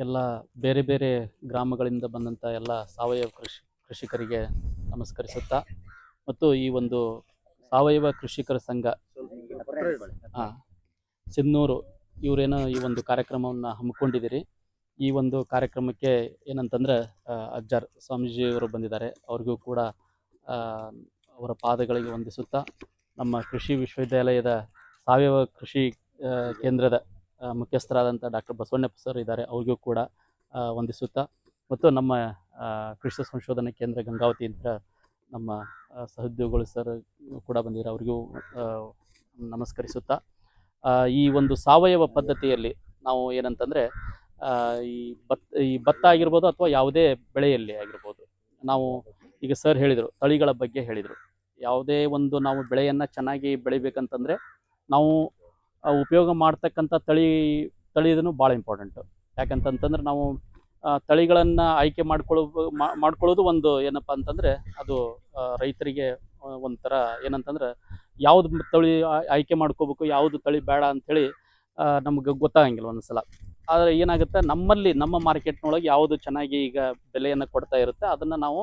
ಎಲ್ಲ ಬೇರೆ ಬೇರೆ ಗ್ರಾಮಗಳಿಂದ ಬಂದಂಥ ಎಲ್ಲ ಸಾವಯವ ಕೃಷಿಕರಿಗೆ ನಮಸ್ಕರಿಸುತ್ತಾ ಮತ್ತು ಈ ಒಂದು ಸಾವಯವ ಕೃಷಿಕರ ಸಂಘ ಆ, ಸಿದ್ನೂರು ಇವರೇನೋ ಈ ಒಂದು ಕಾರ್ಯಕ್ರಮವನ್ನು ಹಮ್ಮಿಕೊಂಡಿದ್ದೀರಿ. ಈ ಒಂದು ಕಾರ್ಯಕ್ರಮಕ್ಕೆ ಏನಂತಂದ್ರೆ ಅಜ್ಜಾರ್ ಸ್ವಾಮೀಜಿಯವರು ಬಂದಿದ್ದಾರೆ. ಅವ್ರಿಗೂ ಕೂಡ ಆ, ಅವರ ಪಾದಗಳಿಗೆ ವಂದಿಸುತ್ತಾ ನಮ್ಮ ಕೃಷಿ ವಿಶ್ವವಿದ್ಯಾಲಯದ ಸಾವಯವ ಕೃಷಿ ಕೇಂದ್ರದ ಮುಖ್ಯಸ್ಥರಾದಂಥ ಡಾಕ್ಟರ್ ಬಸವಣ್ಣಪ್ಪ ಸರ್ ಇದ್ದಾರೆ, ಅವ್ರಿಗೂ ಕೂಡ ವಂದಿಸುತ್ತಾ ಮತ್ತು ನಮ್ಮ ಕೃಷಿ ಸಂಶೋಧನಾ ಕೇಂದ್ರ ಗಂಗಾವತಿಯಿಂದ ನಮ್ಮ ಸಹೋದ್ಯೋಗಿಗಳು ಸರ್ ಕೂಡ ಬಂದಿದ್ದಾರೆ, ಅವರಿಗೂ ನಮಸ್ಕರಿಸುತ್ತಾ ಈ ಒಂದು ಸಾವಯವ ಪದ್ಧತಿಯಲ್ಲಿ ನಾವು ಏನಂತಂದರೆ ಈ ಭತ್ತ ಆಗಿರ್ಬೋದು ಅಥವಾ ಯಾವುದೇ ಬೆಳೆಯಲ್ಲಿ ಆಗಿರ್ಬೋದು, ನಾವು ಈಗ ಸರ್ ಹೇಳಿದರು ತಳಿಗಳ ಬಗ್ಗೆ ಹೇಳಿದರು. ಯಾವುದೇ ಒಂದು ನಾವು ಬೆಳೆಯನ್ನು ಚೆನ್ನಾಗಿ ಬೆಳಿಬೇಕಂತಂದರೆ ನಾವು ಉಪಯೋಗ ಮಾಡ್ತಕ್ಕಂಥ ತಳಿದೂ ಭಾಳ ಇಂಪಾರ್ಟೆಂಟು. ಯಾಕಂತಂತಂದ್ರೆ ನಾವು ತಳಿಗಳನ್ನು ಆಯ್ಕೆ ಮಾಡ್ಕೊಳ್ಳೋದು ಒಂದು ಏನಪ್ಪ ಅಂತಂದರೆ ಅದು ರೈತರಿಗೆ ಒಂಥರ ಏನಂತಂದ್ರೆ ಯಾವ್ದು ತಳಿ ಆಯ್ಕೆ ಮಾಡ್ಕೋಬೇಕು, ಯಾವುದು ತಳಿ ಬೇಡ ಅಂಥೇಳಿ ನಮ್ಗೆ ಗೊತ್ತಾಗಂಗಿಲ್ಲ ಒಂದು ಸಲ. ಆದರೆ ಏನಾಗುತ್ತೆ, ನಮ್ಮ ಮಾರ್ಕೆಟ್ನೊಳಗೆ ಯಾವುದು ಚೆನ್ನಾಗಿ ಈಗ ಬೆಲೆಯನ್ನು ಕೊಡ್ತಾ ಇರುತ್ತೆ ಅದನ್ನು ನಾವು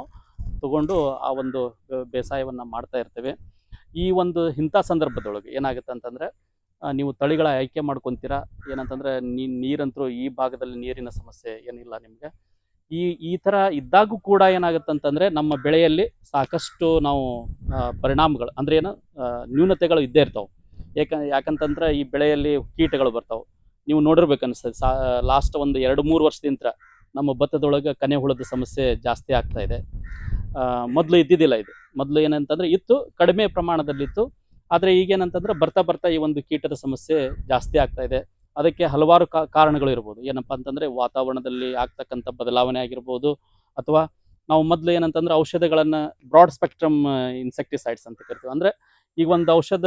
ತಗೊಂಡು ಆ ಒಂದು ಬೇಸಾಯವನ್ನು ಮಾಡ್ತಾ ಇರ್ತೇವೆ. ಈ ಒಂದು ಇಂಥ ಸಂದರ್ಭದೊಳಗೆ ಏನಾಗುತ್ತೆ ಅಂತಂದರೆ ನೀವು ತಳಿಗಳ ಆಯ್ಕೆ ಮಾಡ್ಕೊತೀರಾ. ಏನಂತಂದರೆ ನೀರಂತರೂ ಈ ಭಾಗದಲ್ಲಿ ನೀರಿನ ಸಮಸ್ಯೆ ಏನಿಲ್ಲ ನಿಮಗೆ. ಈ ಥರ ಇದ್ದಾಗೂ ಕೂಡ ಏನಾಗುತ್ತೆ ಅಂತಂದರೆ ನಮ್ಮ ಬೆಳೆಯಲ್ಲಿ ಸಾಕಷ್ಟು ನಾವು ಪರಿಣಾಮಗಳು ಅಂದರೆ ಏನು ನ್ಯೂನತೆಗಳು ಇದ್ದೇ ಇರ್ತಾವೆ. ಯಾಕಂತಂದ್ರೆ ಈ ಬೆಳೆಯಲ್ಲಿ ಕೀಟಗಳು ಬರ್ತಾವೆ. ನೀವು ನೋಡಿರ್ಬೇಕು ಅನಿಸ್ತದೆ, ಲಾಸ್ಟ್ ಒಂದು 2-3 ವರ್ಷದಿಂದ ನಮ್ಮ ಭತ್ತದೊಳಗೆ ಕನೆ ಹುಳದ ಸಮಸ್ಯೆ ಜಾಸ್ತಿ ಆಗ್ತಾ ಇದೆ. ಮೊದಲು ಇದ್ದಿದ್ದಿಲ್ಲ ಇದು. ಮೊದಲು ಏನಂತಂದರೆ ಇತ್ತು, ಕಡಿಮೆ ಪ್ರಮಾಣದಲ್ಲಿತ್ತು. ಆದರೆ ಈಗೇನಂತಂದ್ರೆ ಬರ್ತಾ ಈ ಒಂದು ಕೀಟದ ಸಮಸ್ಯೆ ಜಾಸ್ತಿ ಆಗ್ತಾ ಇದೆ. ಅದಕ್ಕೆ ಹಲವಾರು ಕಾರಣಗಳು ಇರ್ಬೋದು. ಏನಪ್ಪ ಅಂತಂದರೆ ವಾತಾವರಣದಲ್ಲಿ ಆಗ್ತಕ್ಕಂಥ ಬದಲಾವಣೆ ಆಗಿರ್ಬೋದು, ಅಥವಾ ನಾವು ಮೊದಲು ಏನಂತಂದ್ರೆ ಔಷಧಗಳನ್ನು ಬ್ರಾಡ್ ಸ್ಪೆಕ್ಟ್ರಮ್ ಇನ್ಸೆಕ್ಟಿಸೈಡ್ಸ್ ಅಂತ ಕರಿತೀವಿ. ಅಂದರೆ ಈಗ ಒಂದು ಔಷಧ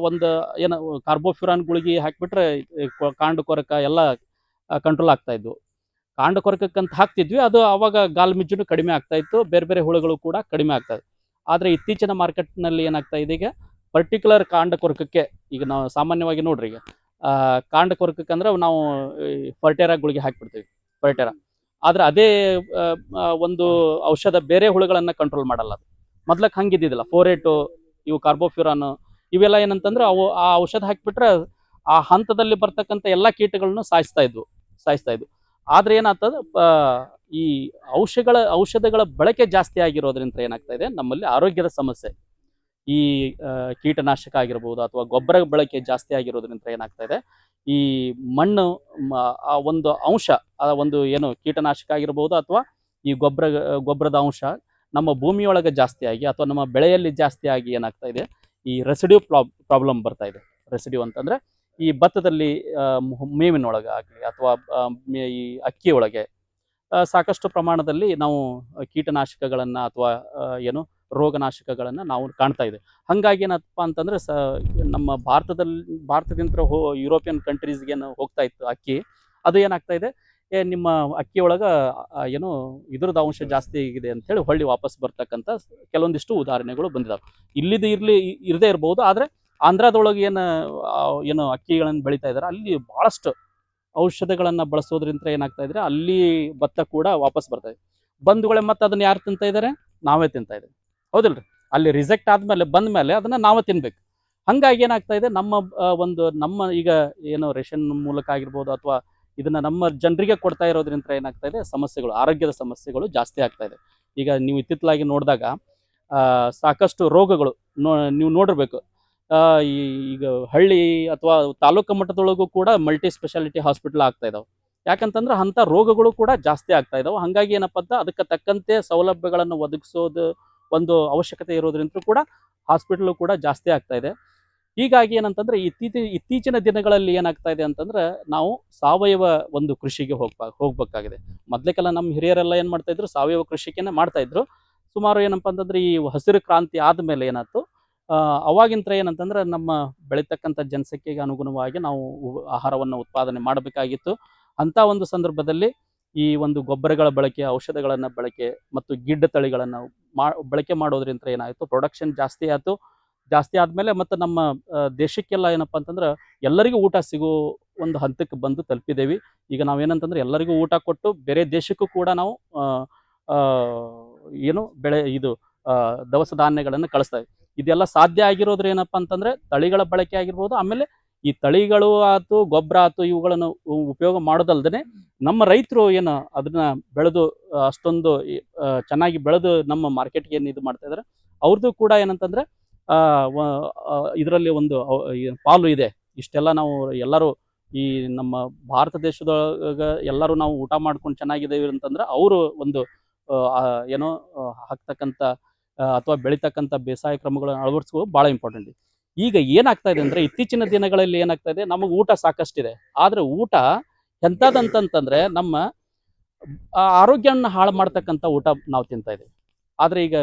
ಒಂದು ಏನು ಕಾರ್ಬೋಫ್ಯುರಾನ್ ಗುಳಿಗೆ ಹಾಕಿಬಿಟ್ರೆ ಕಾಂಡ ಕೊರಕ ಎಲ್ಲ ಕಂಟ್ರೋಲ್ ಆಗ್ತಾ ಇದ್ವು. ಕಾಂಡ ಕೊರಕಕ್ಕಂತ ಹಾಕ್ತಿದ್ವಿ, ಅದು ಆವಾಗ ಗಾಲ್ಮಿಜ್ಜು ಕಡಿಮೆ ಆಗ್ತಾ ಇತ್ತು, ಬೇರೆ ಬೇರೆ ಹುಳುಗಳು ಕೂಡ ಕಡಿಮೆ ಆಗ್ತಾ ಇತ್ತು. ಆದರೆ ಇತ್ತೀಚಿನ ಮಾರ್ಕೆಟ್ನಲ್ಲಿ ಏನಾಗ್ತಾ ಇದೆ, ಈಗ ಪರ್ಟಿಕ್ಯುಲರ್ ಕಾಂಡ ಕೊರಕಕ್ಕೆ ಈಗ ನಾವು ಸಾಮಾನ್ಯವಾಗಿ ನೋಡ್ರಿ, ಈಗ ಕಾಂಡ ಕೊರಕಕ್ಕೆ ಅಂದ್ರೆ ನಾವು ಫರ್ಟೇರಾ ಗುಳಿಗೆ ಹಾಕಿಬಿಡ್ತೀವಿ, ಫರ್ಟೇರಾ. ಆದರೆ ಅದೇ ಒಂದು ಔಷಧ ಬೇರೆ ಹುಳುಗಳನ್ನು ಕಂಟ್ರೋಲ್ ಮಾಡಲ್ಲ. ಅದು ಮೊದ್ಲಕ್ಕೆ ಹಂಗಿದ್ದಿದ್ದಿಲ್ಲ. ಫೋರೇಟು, ಇವು ಕಾರ್ಬೋಫ್ಯುರಾನ್, ಇವೆಲ್ಲ ಏನಂತಂದ್ರೆ ಅವು ಆ ಔಷಧ ಹಾಕಿಬಿಟ್ರೆ ಆ ಹಂತದಲ್ಲಿ ಬರ್ತಕ್ಕಂಥ ಎಲ್ಲ ಕೀಟಗಳನ್ನು ಸಾಯಿಸ್ತಾ ಇದ್ವು. ಆದರೆ ಏನಾಗ್ತದೆ, ಈ ಔಷಧಗಳ ಬಳಕೆ ಜಾಸ್ತಿ ಆಗಿರೋದ್ರಿಂದ ಏನಾಗ್ತಾ ಇದೆ, ನಮ್ಮಲ್ಲಿ ಆರೋಗ್ಯದ ಸಮಸ್ಯೆ. ಈ ಕೀಟನಾಶಕ ಆಗಿರ್ಬೋದು ಅಥವಾ ಗೊಬ್ಬರ ಬಳಕೆ ಜಾಸ್ತಿ ಆಗಿರೋದ್ರಿಂದ ಏನಾಗ್ತಾ ಇದೆ, ಈ ಮಣ್ಣು ಆ ಒಂದು ಅಂಶ, ಆ ಒಂದು ಏನು ಕೀಟನಾಶಕ ಆಗಿರ್ಬೋದು ಅಥವಾ ಈ ಗೊಬ್ಬರದ ಅಂಶ ನಮ್ಮ ಭೂಮಿಯೊಳಗೆ ಜಾಸ್ತಿ ಆಗಿ ಅಥವಾ ನಮ್ಮ ಬೆಳೆಯಲ್ಲಿ ಜಾಸ್ತಿ ಆಗಿ ಏನಾಗ್ತಾ ಇದೆ, ಈ ರೆಸಿಡ್ಯೂ ಪ್ರಾಬ್ಲಮ್ ಬರ್ತಾ ಇದೆ. ರೆಸಿಡ್ಯೂ ಅಂತಂದರೆ ಈ ಭತ್ತದಲ್ಲಿ ಮೇವಿನೊಳಗೆ ಆಗಲಿ ಅಥವಾ ಈ ಅಕ್ಕಿ ಒಳಗೆ ಸಾಕಷ್ಟು ಪ್ರಮಾಣದಲ್ಲಿ ನಾವು ಕೀಟನಾಶಕಗಳನ್ನು ಅಥವಾ ಏನು ರೋಗನಾಶಕಗಳನ್ನು ನಾವು ಕಾಣ್ತಾ ಇದೆ. ಹಾಗಾಗಿ ಏನಪ್ಪ ಅಂತಂದರೆ ನಮ್ಮ ಭಾರತದಿಂದ ಯುರೋಪಿಯನ್ ಕಂಟ್ರೀಸ್ಗೆ ಹೋಗ್ತಾ ಇತ್ತು ಅಕ್ಕಿ, ಅದು ಏನಾಗ್ತಾ ಇದೆ, ನಿಮ್ಮ ಅಕ್ಕಿ ಒಳಗೆ ಏನು ಇದ್ರದ್ದು ಅಂಶ ಜಾಸ್ತಿ ಆಗಿದೆ ಅಂಥೇಳಿ ಹೊಳ್ಳಿ ವಾಪಸ್ ಬರ್ತಕ್ಕಂಥ ಕೆಲವೊಂದಿಷ್ಟು ಉದಾಹರಣೆಗಳು ಬಂದಿದ್ದಾವೆ. ಇರದೇ ಇರ್ಬೋದು, ಆದರೆ ಆಂಧ್ರದೊಳಗೆ ಏನು ಅಕ್ಕಿಗಳನ್ನು ಬೆಳೀತಾ ಇದ್ದಾರೆ, ಅಲ್ಲಿ ಭಾಳಷ್ಟು ಔಷಧಗಳನ್ನು ಬಳಸೋದ್ರಿಂದ ಏನಾಗ್ತಾ ಇದ್ರೆ ಅಲ್ಲಿ ಭತ್ತ ಕೂಡ ವಾಪಸ್ ಬರ್ತಾ ಇದೆ. ಬಂಧುಗಳೇ, ಮತ್ತೆ ಅದನ್ನ ಯಾರು ತಿಂತಾ ಇದ್ದಾರೆ? ನಾವೇ ತಿಂತಾ ಇದ್ದೇವೆ, ಹೌದಿಲ್ರಿ? ಅಲ್ಲಿ ರಿಜೆಕ್ಟ್ ಆದ್ಮೇಲೆ ಬಂದ್ಮೇಲೆ ಅದನ್ನ ನಾವೇ ತಿನ್ಬೇಕು. ಹಂಗಾಗಿ ಏನಾಗ್ತಾ ಇದೆ, ನಮ್ಮ ಈಗ ಏನು ರೇಷನ್ ಮೂಲಕ ಆಗಿರ್ಬೋದು ಅಥವಾ ಇದನ್ನ ನಮ್ಮ ಜನರಿಗೆ ಕೊಡ್ತಾ ಇರೋದ್ರಿಂದ ಏನಾಗ್ತಾ ಇದೆ, ಆರೋಗ್ಯದ ಸಮಸ್ಯೆಗಳು ಜಾಸ್ತಿ ಆಗ್ತಾ ಇದೆ. ಈಗ ನೀವು ಇತ್ತಿತ್ತಲಾಗಿ ನೋಡಿದಾಗ ಸಾಕಷ್ಟು ರೋಗಗಳು ನೀವು ನೋಡಿರ್ಬೇಕು. ಈಗ ಹಳ್ಳಿ ಅಥವಾ ತಾಲೂಕು ಮಟ್ಟದೊಳಗೂ ಕೂಡ ಮಲ್ಟಿ ಸ್ಪೆಷಾಲಿಟಿ ಹಾಸ್ಪಿಟಲ್ ಆಗ್ತಾ ಇದಾವೆ. ಯಾಕಂತಂದ್ರೆ ಅಂಥ ರೋಗಗಳು ಕೂಡ ಜಾಸ್ತಿ ಆಗ್ತಾ ಇದಾವೆ. ಹಾಗಾಗಿ ಏನಪ್ಪ ಅಂತ ಅದಕ್ಕೆ ತಕ್ಕಂತೆ ಸೌಲಭ್ಯಗಳನ್ನು ಒದಗಿಸೋದು ಒಂದು ಅವಶ್ಯಕತೆ ಇರೋದ್ರಿಂದ ಕೂಡ ಹಾಸ್ಪಿಟಲ್ ಕೂಡ ಜಾಸ್ತಿ ಆಗ್ತಾ ಇದೆ. ಹೀಗಾಗಿ ಏನಂತಂದ್ರೆ ಇತ್ತೀಚಿನ ದಿನಗಳಲ್ಲಿ ಏನಾಗ್ತಾ ಇದೆ ಅಂತಂದ್ರೆ ನಾವು ಸಾವಯವ ಒಂದು ಕೃಷಿಗೆ ಹೋಗ್ಬೇಕಾಗಿದೆ. ಮೊದಲೇಕೆಲ್ಲ ನಮ್ಮ ಹಿರಿಯರೆಲ್ಲ ಏನು ಮಾಡ್ತಾ ಇದ್ರು, ಸಾವಯವ ಕೃಷಿಕೇನೆ ಮಾಡ್ತಾ ಇದ್ರು. ಸುಮಾರು ಏನಪ್ಪ ಅಂತಂದ್ರೆ ಈ ಹಸಿರು ಕ್ರಾಂತಿ ಆದಮೇಲೆ ಏನಾಯ್ತು, ಅವಾಗಿಂತ ಏನಂತಂದ್ರೆ ನಮ್ಮ ಬೆಳೀತಕ್ಕಂಥ ಜನಸಂಖ್ಯೆಗೆ ಅನುಗುಣವಾಗಿ ನಾವು ಆಹಾರವನ್ನು ಉತ್ಪಾದನೆ ಮಾಡಬೇಕಾಗಿತ್ತು. ಅಂಥ ಒಂದು ಸಂದರ್ಭದಲ್ಲಿ ಈ ಒಂದು ಗೊಬ್ಬರಗಳ ಬಳಕೆ, ಔಷಧಗಳನ್ನು ಬಳಕೆ ಮತ್ತು ಗಿಡ್ಡ ತಳಿಗಳನ್ನು ಬಳಕೆ ಮಾಡೋದ್ರಿಂದ ಏನಾಯಿತು, ಪ್ರೊಡಕ್ಷನ್ ಜಾಸ್ತಿ ಆಯಿತು, ಜಾಸ್ತಿ ಆದಮೇಲೆ ಮತ್ತು ನಮ್ಮ ದೇಶಕ್ಕೆಲ್ಲ ಏನಪ್ಪ ಅಂತಂದ್ರೆ ಎಲ್ಲರಿಗೂ ಊಟ ಸಿಗೋ ಒಂದು ಹಂತಕ್ಕೆ ಬಂದು ತಲುಪಿದ್ದೇವೆ. ಈಗ ನಾವೇನಂತಂದ್ರೆ ಎಲ್ಲರಿಗೂ ಊಟ ಕೊಟ್ಟು ಬೇರೆ ದೇಶಕ್ಕೂ ಕೂಡ ನಾವು ಆ, ಏನು ಬೆಳೆ ಇದು ದವಸ ಧಾನ್ಯಗಳನ್ನು ಕಳಿಸ್ತಾ ಇದ್ದೀವಿ. ಇದೆಲ್ಲ ಸಾಧ್ಯ ಆಗಿರೋದ್ರ ಏನಪ್ಪ ಅಂತಂದ್ರೆ ತಳಿಗಳ ಬಳಕೆ ಆಗಿರ್ಬೋದು. ಆಮೇಲೆ ಈ ತಳಿಗಳು ಆಯ್ತು, ಗೊಬ್ಬರ ಆಯ್ತು, ಇವುಗಳನ್ನು ಉಪಯೋಗ ಮಾಡೋದಲ್ದೇ ನಮ್ಮ ರೈತರು ಏನು ಅದನ್ನ ಬೆಳೆದು ಅಷ್ಟೊಂದು ಚೆನ್ನಾಗಿ ಬೆಳೆದು ನಮ್ಮ ಮಾರ್ಕೆಟ್ಗೆ ಏನು ಇದು ಮಾಡ್ತಾ ಇದ್ದಾರೆ, ಅವ್ರದ್ದು ಕೂಡ ಏನಂತಂದ್ರೆ ಇದರಲ್ಲಿ ಒಂದು ಪಾಲು ಇದೆ. ಇಷ್ಟೆಲ್ಲ ನಾವು ಎಲ್ಲರೂ ಈ ನಮ್ಮ ಭಾರತ ದೇಶದೊಳಗ ಎಲ್ಲರೂ ನಾವು ಊಟ ಮಾಡ್ಕೊಂಡು ಚೆನ್ನಾಗಿದ್ದೇವೆ ಅಂತಂದ್ರೆ ಅವರು ಒಂದು ಏನೋ ಹಾಕ್ತಕ್ಕಂಥ ಅಥವಾ ಬೆಳೀತಕ್ಕಂಥ ಬೇಸಾಯ ಕ್ರಮಗಳನ್ನು ಅಳವಡಿಸ್ಕೊಳ್ಳೋದು ಭಾಳ ಇಂಪಾರ್ಟೆಂಟ್. ಈಗ ಏನಾಗ್ತಾ ಇದೆ ಅಂದರೆ ಇತ್ತೀಚಿನ ದಿನಗಳಲ್ಲಿ ಏನಾಗ್ತಾ ಇದೆ, ನಮಗೆ ಊಟ ಸಾಕಷ್ಟಿದೆ, ಆದರೆ ಊಟ ಎಂಥದಂತಂತಂದರೆ ನಮ್ಮ ಆರೋಗ್ಯವನ್ನು ಹಾಳು ಮಾಡ್ತಕ್ಕಂಥ ಊಟ ನಾವು ತಿಂತಾ ಇದ್ದೀವಿ. ಆದರೆ ಈಗ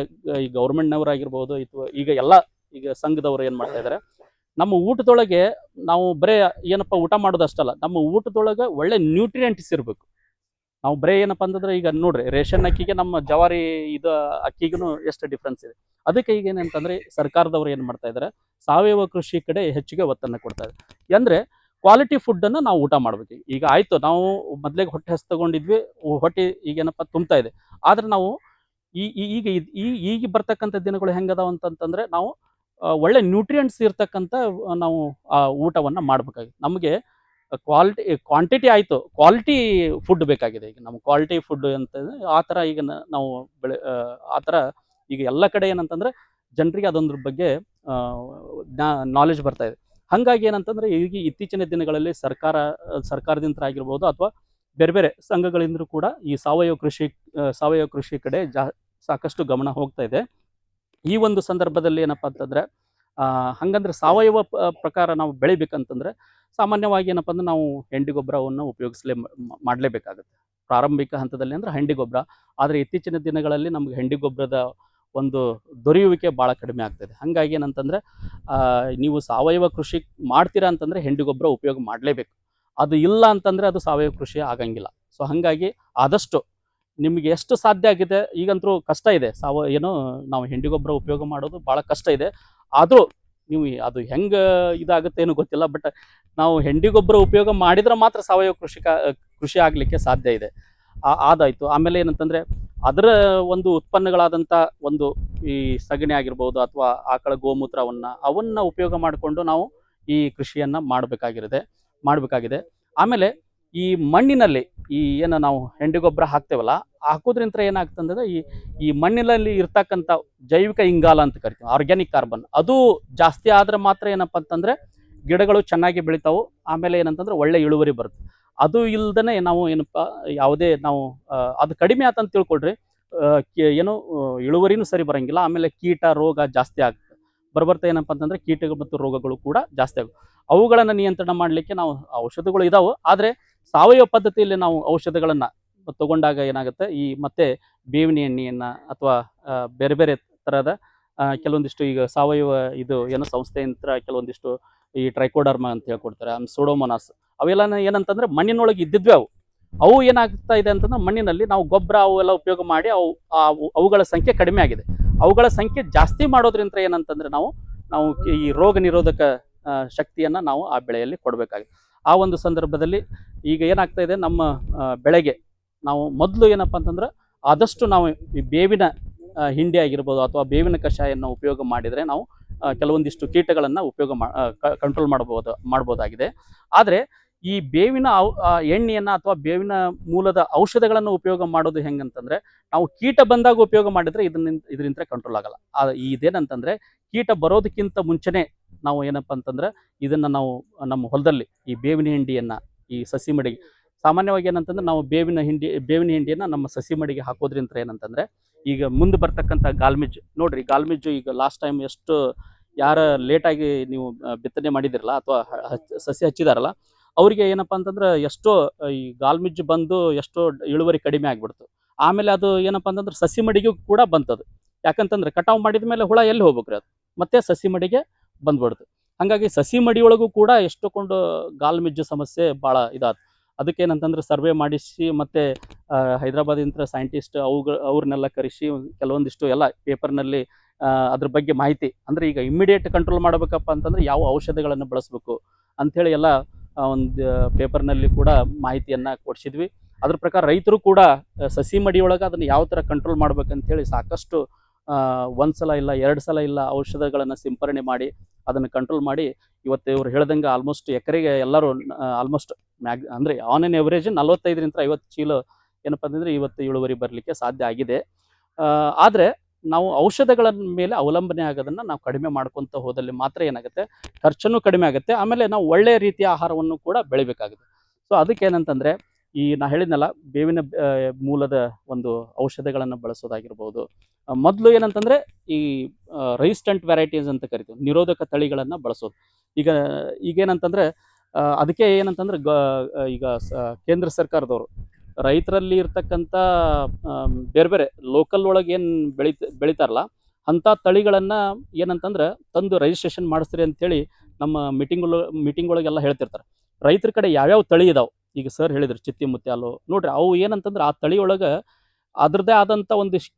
ಈ ಗೌರ್ಮೆಂಟ್ನವರಾಗಿರ್ಬೋದು ಅಥವಾ ಈಗ ಸಂಘದವರು ಏನು ಮಾಡ್ತಾ ಇದ್ದಾರೆ, ನಮ್ಮ ಊಟದೊಳಗೆ ನಾವು ಬರೇ ಏನಪ್ಪ ಊಟ ಮಾಡೋದಷ್ಟಲ್ಲ, ನಮ್ಮ ಊಟದೊಳಗೆ ಒಳ್ಳೆ ನ್ಯೂಟ್ರಿಯೆಂಟ್ಸ್ ಇರಬೇಕು. ನಾವು ಬರೇ ಏನಪ್ಪ ಅಂತಂದ್ರೆ ಈಗ ನೋಡ್ರಿ, ರೇಷನ್ ಅಕ್ಕಿಗೆ ನಮ್ಮ ಜವಾರಿ ಇದು ಅಕ್ಕಿಗೂ ಎಷ್ಟು ಡಿಫ್ರೆನ್ಸ್ ಇದೆ. ಅದಕ್ಕೆ ಈಗ ಏನಂತಂದ್ರೆ ಸರ್ಕಾರದವರು ಏನು ಮಾಡ್ತಾ ಇದ್ದಾರೆ, ಸಾವಯವ ಕೃಷಿ ಕಡೆ ಹೆಚ್ಚಿಗೆ ಒತ್ತನ್ನು ಕೊಡ್ತಾ ಇದ್ದಾರೆ. ಅಂದರೆ ಕ್ವಾಲಿಟಿ ಫುಡ್ಡನ್ನು ನಾವು ಊಟ ಮಾಡಬೇಕು. ಈಗ ಆಯಿತು, ನಾವು ಮೊದಲಿಗೆ ಹೊಟ್ಟೆ ಹಸಿ ತಗೊಂಡಿದ್ವಿ, ಹೊಟ್ಟೆ ಈಗೇನಪ್ಪ ತುಂಬ್ತಾ ಇದೆ. ಆದರೆ ನಾವು ಈಗ ಬರ್ತಕ್ಕಂಥ ದಿನಗಳು ಹೆಂಗದಾವ ಅಂತಂತಂದ್ರೆ ನಾವು ಒಳ್ಳೆ ನ್ಯೂಟ್ರಿಯೆಂಟ್ಸ್ ಇರ್ತಕ್ಕಂಥ ನಾವು ಊಟವನ್ನು ಮಾಡಬೇಕಾಗಿದೆ. ನಮಗೆ ಕ್ವಾಂಟಿಟಿ ಆಯಿತು, ಕ್ವಾಲಿಟಿ ಫುಡ್ ಬೇಕಾಗಿದೆ. ಈಗ ನಮ್ಮ ಕ್ವಾಲಿಟಿ ಫುಡ್ ಅಂತ ಆ ಥರ ಈಗ ನಾವು ಆ ಥರ ಈಗ ಎಲ್ಲ ಕಡೆ ಏನಂತಂದರೆ ಜನರಿಗೆ ಅದೊಂದ್ರ ಬಗ್ಗೆ ನಾಲೆಜ್ ಬರ್ತಾ ಇದೆ. ಹಾಗಾಗಿ ಏನಂತಂದರೆ ಈಗ ಇತ್ತೀಚಿನ ದಿನಗಳಲ್ಲಿ ಸರ್ಕಾರದಿಂದ ಆಗಿರ್ಬೋದು ಅಥವಾ ಬೇರೆ ಬೇರೆ ಸಂಘಗಳಿಂದ ಕೂಡ ಈ ಸಾವಯವ ಕೃಷಿ ಕಡೆ ಸಾಕಷ್ಟು ಗಮನ ಹೋಗ್ತಾ ಇದೆ. ಈ ಒಂದು ಸಂದರ್ಭದಲ್ಲಿ ಏನಪ್ಪ ಅಂತಂದರೆ ಹಾಗಂದ್ರೆ ಸಾವಯವ ಪ್ರಕಾರ ನಾವು ಬೆಳಿಬೇಕಂತಂದರೆ ಸಾಮಾನ್ಯವಾಗಿ ಏನಪ್ಪ ಅಂದ್ರೆ ನಾವು ಹೆಂಡಿ ಗೊಬ್ಬರವನ್ನು ಮಾಡಲೇಬೇಕಾಗುತ್ತೆ. ಪ್ರಾರಂಭಿಕ ಹಂತದಲ್ಲಿ ಅಂದರೆ ಹೆಂಡಿ ಗೊಬ್ಬರ. ಆದರೆ ಇತ್ತೀಚಿನ ದಿನಗಳಲ್ಲಿ ನಮಗೆ ಹೆಂಡಿ ಗೊಬ್ಬರದ ಒಂದು ದೊರೆಯುವಿಕೆ ಭಾಳ ಕಡಿಮೆ ಆಗ್ತಾಯಿದೆ. ಹಾಗಾಗಿ ಏನಂತಂದರೆ ನೀವು ಸಾವಯವ ಕೃಷಿ ಮಾಡ್ತೀರಾ ಅಂತಂದರೆ ಹೆಂಡಿ ಗೊಬ್ಬರ ಉಪಯೋಗ ಮಾಡಲೇಬೇಕು. ಅದು ಇಲ್ಲ ಅಂತಂದರೆ ಅದು ಸಾವಯವ ಕೃಷಿ ಆಗಂಗಿಲ್ಲ. ಸೊ ಹಾಗಾಗಿ ಆದಷ್ಟು ನಿಮಗೆ ಎಷ್ಟು ಸಾಧ್ಯ ಆಗಿದೆ, ಈಗಂತೂ ಕಷ್ಟ ಇದೆ, ನಾವು ಹೆಂಡಿ ಗೊಬ್ಬರ ಉಪಯೋಗ ಮಾಡೋದು ಭಾಳ ಕಷ್ಟ ಇದೆ. ಆದರೂ ನೀವು ಅದು ಹೆಂಗೆ ಇದಾಗುತ್ತೆ ಏನೂ ಗೊತ್ತಿಲ್ಲ, ಬಟ್ ನಾವು ಹೆಂಡಿ ಗೊಬ್ಬರ ಉಪಯೋಗ ಮಾಡಿದ್ರೆ ಮಾತ್ರ ಸಾವಯವ ಕೃಷಿ ಆಗಲಿಕ್ಕೆ ಸಾಧ್ಯ ಇದೆ. ಅದಾಯಿತು. ಆಮೇಲೆ ಏನಂತಂದರೆ ಅದರ ಒಂದು ಉತ್ಪನ್ನಗಳಾದಂಥ ಒಂದು ಈ ಸಗಣಿ ಆಗಿರ್ಬೋದು ಅಥವಾ ಆಕಳ ಅವನ್ನ ಉಪಯೋಗ ಮಾಡಿಕೊಂಡು ನಾವು ಈ ಕೃಷಿಯನ್ನು ಮಾಡಬೇಕಾಗಿದೆ. ಆಮೇಲೆ ಈ ಮಣ್ಣಿನಲ್ಲಿ ಏನು ನಾವು ಹೆಂಡಿ ಗೊಬ್ಬರ ಹಾಕ್ತೇವಲ್ಲ, ಹಾಕೋದ್ರಿಂದ ಏನಾಗ್ತಂದ್ರೆ ಈ ಮಣ್ಣಿನಲ್ಲಿ ಇರ್ತಕ್ಕಂಥ ಜೈವಿಕ ಇಂಗಾಲ ಅಂತ ಕರಿತೀವಿ, ಆರ್ಗ್ಯಾನಿಕ್ ಕಾರ್ಬನ್, ಅದು ಜಾಸ್ತಿ ಆದರೆ ಮಾತ್ರ ಏನಪ್ಪ ಅಂತಂದರೆ ಗಿಡಗಳು ಚೆನ್ನಾಗಿ ಬೆಳಿತಾವೆ. ಆಮೇಲೆ ಏನಂತಂದ್ರೆ ಒಳ್ಳೆ ಇಳುವರಿ ಬರುತ್ತೆ. ಅದು ಇಲ್ದೇ ನಾವು ಯಾವುದೇ ನಾವು ಅದು ಕಡಿಮೆ ಆತಂತ ತಿಳ್ಕೊಳ್ರಿ, ಇಳುವರಿನೂ ಸರಿ ಬರೋಂಗಿಲ್ಲ. ಆಮೇಲೆ ಕೀಟ ರೋಗ ಜಾಸ್ತಿ ಆಗುತ್ತೆ. ಬರ್ತಾ ಏನಪ್ಪ ಅಂತಂದರೆ ಕೀಟಗಳು ಮತ್ತು ರೋಗಗಳು ಕೂಡ ಜಾಸ್ತಿ ಆಗುತ್ತೆ. ಅವುಗಳನ್ನು ನಿಯಂತ್ರಣ ಮಾಡಲಿಕ್ಕೆ ನಾವು ಔಷಧಗಳು ಇದಾವೆ. ಆದರೆ ಸಾವಯವ ಪದ್ಧತಿಯಲ್ಲಿ ನಾವು ಔಷಧಗಳನ್ನು ತಗೊಂಡಾಗ ಏನಾಗುತ್ತೆ, ಮತ್ತೆ ಬೇವಿನ ಎಣ್ಣೆಯನ್ನು ಅಥವಾ ಬೇರೆ ಬೇರೆ ಥರದ ಕೆಲವೊಂದಿಷ್ಟು ಈಗ ಸಾವಯವ ಸಂಸ್ಥೆಯಿಂದ ಕೆಲವೊಂದಿಷ್ಟು ಈ ಟ್ರೈಕೋಡರ್ಮಾ ಅಂತ ಹೇಳ್ಕೊಡ್ತಾರೆ, ಸೂಡೋಮೋನಾಸ್, ಅವೆಲ್ಲ ಏನಂತಂದರೆ ಮಣ್ಣಿನೊಳಗೆ ಇದ್ದಿದ್ವಿ. ಅವು ಏನಾಗ್ತಾ ಇದೆ ಅಂತಂದ್ರೆ ಮಣ್ಣಿನಲ್ಲಿ ನಾವು ಗೊಬ್ಬರ ಅವೆಲ್ಲ ಉಪಯೋಗ ಮಾಡಿ ಅವುಗಳ ಸಂಖ್ಯೆ ಕಡಿಮೆ ಆಗಿದೆ. ಅವುಗಳ ಸಂಖ್ಯೆ ಜಾಸ್ತಿ ಮಾಡೋದ್ರಿಂದ ಏನಂತಂದರೆ ನಾವು ಈ ರೋಗ ನಿರೋಧಕ ಶಕ್ತಿಯನ್ನು ನಾವು ಆ ಬೆಳೆಯಲ್ಲಿ ಕೊಡಬೇಕಾಗಿದೆ. ಆ ಒಂದು ಸಂದರ್ಭದಲ್ಲಿ ಈಗ ಏನಾಗ್ತಾ ಇದೆ, ನಮ್ಮ ಬೆಳೆಗೆ ನಾವು ಮೊದಲು ಏನಪ್ಪ ಅಂತಂದ್ರೆ ಆದಷ್ಟು ನಾವು ಈ ಬೇವಿನ ಹಿಂಡಿ ಆಗಿರ್ಬೋದು ಅಥವಾ ಬೇವಿನ ಕಷಾಯವನ್ನು ಉಪಯೋಗ ಮಾಡಿದರೆ ನಾವು ಕೆಲವೊಂದಿಷ್ಟು ಕೀಟಗಳನ್ನು ಕಂಟ್ರೋಲ್ ಮಾಡ್ಬೋದಾಗಿದೆ. ಆದರೆ ಈ ಬೇವಿನ ಎಣ್ಣೆಯನ್ನು ಅಥವಾ ಬೇವಿನ ಮೂಲದ ಔಷಧಗಳನ್ನು ಉಪಯೋಗ ಮಾಡೋದು ಹೆಂಗಂತಂದರೆ ನಾವು ಕೀಟ ಬಂದಾಗ ಉಪಯೋಗ ಮಾಡಿದರೆ ಇದರಿಂದ ಕಂಟ್ರೋಲ್ ಆಗಲ್ಲ. ಇದೇನಂತಂದರೆ ಕೀಟ ಬರೋದಕ್ಕಿಂತ ಮುಂಚೆನೇ ನಾವು ಏನಪ್ಪ ಅಂತಂದರೆ ಇದನ್ನು ನಾವು ನಮ್ಮ ಹೊಲದಲ್ಲಿ ಈ ಬೇವಿನ ಹಿಂಡಿಯನ್ನು ಈ ಸಸಿ ಮಡಿಗೆ ಸಾಮಾನ್ಯವಾಗಿ ಏನಂತಂದ್ರೆ ನಾವು ಬೇವಿನ ಹಿಂಡಿಯನ್ನು ನಮ್ಮ ಸಸಿ ಮಡಿಗೆ ಹಾಕೋದ್ರಿಂದ ಏನಂತಂದರೆ ಈಗ ಮುಂದೆ ಬರ್ತಕ್ಕಂಥ ಗಾಲ್ಮಿಜ್ ನೋಡ್ರಿ, ಗಾಲ್ಮಿಜ್ಜು ಈಗ ಲಾಸ್ಟ್ ಟೈಮ್ ಎಷ್ಟು ಯಾರು ಲೇಟಾಗಿ ನೀವು ಬಿತ್ತನೆ ಮಾಡಿದಿರಲ್ಲ ಅಥವಾ ಸಸಿ ಹಚ್ಚಿದಾರಲ್ಲ ಅವರಿಗೆ ಏನಪ್ಪ ಅಂತಂದ್ರೆ ಎಷ್ಟೋ ಈ ಗಾಲ್ಮಿಜ್ಜು ಬಂದು ಎಷ್ಟೋ ಇಳುವರಿ ಕಡಿಮೆ ಆಗಿಬಿಡ್ತು. ಆಮೇಲೆ ಅದು ಏನಪ್ಪ ಅಂತಂದ್ರೆ ಸಸಿ ಮಡಿಗೆ ಕೂಡ ಬಂತದು. ಯಾಕಂತಂದ್ರೆ ಕಟಾವು ಮಾಡಿದ ಮೇಲೆ ಹುಳ ಎಲ್ಲಿ ಹೋಗ್ಬೇಕ್ರಿ, ಅದು ಮತ್ತೆ ಸಸಿ ಮಡಿಗೆ ಬಂದ್ಬಿಡ್ತು. ಹಾಗಾಗಿ ಸಸಿ ಮಡಿಯೊಳಗೂ ಕೂಡ ಎಷ್ಟೊಂದು ಗಾಲ್ಮಿಜ್ಜು ಸಮಸ್ಯೆ ಭಾಳ ಇದಾದ. ಅದಕ್ಕೇನಂತಂದ್ರೆ ಸರ್ವೆ ಮಾಡಿಸಿ ಮತ್ತೆ ಹೈದರಾಬಾದಿಂದ ಸೈಂಟಿಸ್ಟ್ ಅವ್ರನ್ನೆಲ್ಲ ಕರೆಸಿ ಕೆಲವೊಂದಿಷ್ಟು ಎಲ್ಲ ಪೇಪರ್ನಲ್ಲಿ ಅದ್ರ ಬಗ್ಗೆ ಮಾಹಿತಿ ಅಂದರೆ ಈಗ ಇಮ್ಮಿಡಿಯೇಟ್ ಕಂಟ್ರೋಲ್ ಮಾಡಬೇಕಪ್ಪ ಅಂತಂದರೆ ಯಾವ ಔಷಧಿಗಳನ್ನು ಬಳಸಬೇಕು ಅಂಥೇಳಿ ಎಲ್ಲ ಒಂದು ಪೇಪರ್ನಲ್ಲಿ ಕೂಡ ಮಾಹಿತಿಯನ್ನು ಕೊಡಿಸಿದ್ವಿ. ಅದ್ರ ಪ್ರಕಾರ ರೈತರು ಕೂಡ ಸಸಿ ಮಡಿಯೊಳಗೆ ಅದನ್ನು ಯಾವ ಥರ ಕಂಟ್ರೋಲ್ ಮಾಡ್ಬೇಕಂತೇಳಿ ಸಾಕಷ್ಟು ಒಂದು ಸಲ ಇಲ್ಲ 2 ಸಲ ಇಲ್ಲ ಔಷಧಗಳನ್ನು ಸಿಂಪರಣೆ ಮಾಡಿ ಅದನ್ನು ಕಂಟ್ರೋಲ್ ಮಾಡಿ ಇವತ್ತು ಇವ್ರು ಹೇಳ್ದಂಗೆ ಆಲ್ಮೋಸ್ಟ್ ಎಕರೆಗೆ ಎಲ್ಲರೂ ಆಲ್ಮೋಸ್ಟ್ ಅಂದರೆ ಆನ್ ಎನ್ ಎವರೇಜ್ 45ರಿಂದ 50 ಚೀಲ ಏನಪ್ಪ ಅಂತಂದರೆ ಇವತ್ತು ಇಳುವರಿ ಬರಲಿಕ್ಕೆ ಸಾಧ್ಯ ಆಗಿದೆ. ಆದರೆ ನಾವು ಔಷಧಗಳ ಮೇಲೆ ಅವಲಂಬನೆ ಆಗೋದನ್ನು ನಾವು ಕಡಿಮೆ ಮಾಡ್ಕೊತ ಹೋದಲ್ಲಿ ಮಾತ್ರ ಏನಾಗುತ್ತೆ, ಖರ್ಚನ್ನು ಕಡಿಮೆ ಆಗುತ್ತೆ. ಆಮೇಲೆ ನಾವು ಒಳ್ಳೆಯ ರೀತಿಯ ಆಹಾರವನ್ನು ಕೂಡ ಬೆಳಿಬೇಕಾಗುತ್ತೆ. ಸೊ ಅದಕ್ಕೆ ಏನಂತಂದರೆ ನಾ ಹೇಳಿದ್ನಲ್ಲ ಬೇವಿನ ಮೂಲದ ಒಂದು ಔಷಧಗಳನ್ನು ಬಳಸೋದಾಗಿರ್ಬೋದು. ಮೊದಲು ಏನಂತಂದರೆ ಈ ರೆಸಿಸ್ಟೆಂಟ್ ವೆರೈಟೀಸ್ ಅಂತ ಕರಿತೀವಿ, ನಿರೋಧಕ ತಳಿಗಳನ್ನು ಬಳಸೋದು. ಈಗೇನಂತಂದರೆ ಅದಕ್ಕೆ ಏನಂತಂದ್ರೆ ಈಗ ಕೇಂದ್ರ ಸರ್ಕಾರದವರು ರೈತರಲ್ಲಿ ಇರ್ತಕ್ಕಂಥ ಬೇರೆ ಬೇರೆ ಲೋಕಲ್ ಒಳಗೆ ಏನು ಬೆಳಿತಾರಲ್ಲ ಅಂಥ ತಳಿಗಳನ್ನು ಏನಂತಂದ್ರೆ ತಂದು ರಿಜಿಸ್ಟ್ರೇಷನ್ ಮಾಡಿಸ್ರಿ ಅಂತೇಳಿ ನಮ್ಮ ಮೀಟಿಂಗ್ ಒಳಗೆಲ್ಲ ಹೇಳ್ತಿರ್ತಾರೆ. ರೈತರ ಕಡೆ ಯಾವ್ಯಾವ ತಳಿ ಇದಾವೆ ಈಗ ಸರ್ ಹೇಳಿದ್ರು ಚಿತ್ತಿ ಮುತ್ಯಾಲು ನೋಡ್ರಿ, ಅವು ಏನಂತಂದ್ರೆ ಆ ತಳಿ ಒಳಗೆ ಅದ್ರದ್ದೇ ಆದಂಥ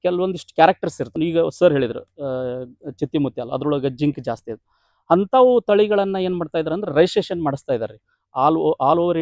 ಕೆಲವೊಂದಿಷ್ಟು ಕ್ಯಾರೆಕ್ಟರ್ಸ್ ಇರ್ತವೆ. ಈಗ ಸರ್ ಹೇಳಿದ್ರು ಚಿತ್ತಿ ಮುತ್ಯಾಲು ಅದ್ರೊಳಗೆ ಜಿಂಕ್ ಜಾಸ್ತಿ ಇದೆ. ಅಂಥವು ತಳಿಗಳನ್ನು ಏನು ಮಾಡ್ತಾ ಇದ್ದಾರೆ ಅಂದ್ರೆ ರಿಜಿಸ್ಟ್ರೇಷನ್ ಮಾಡಿಸ್ತಾ ಇದ್ದಾರೆ ಆಲ್ ಓವರ್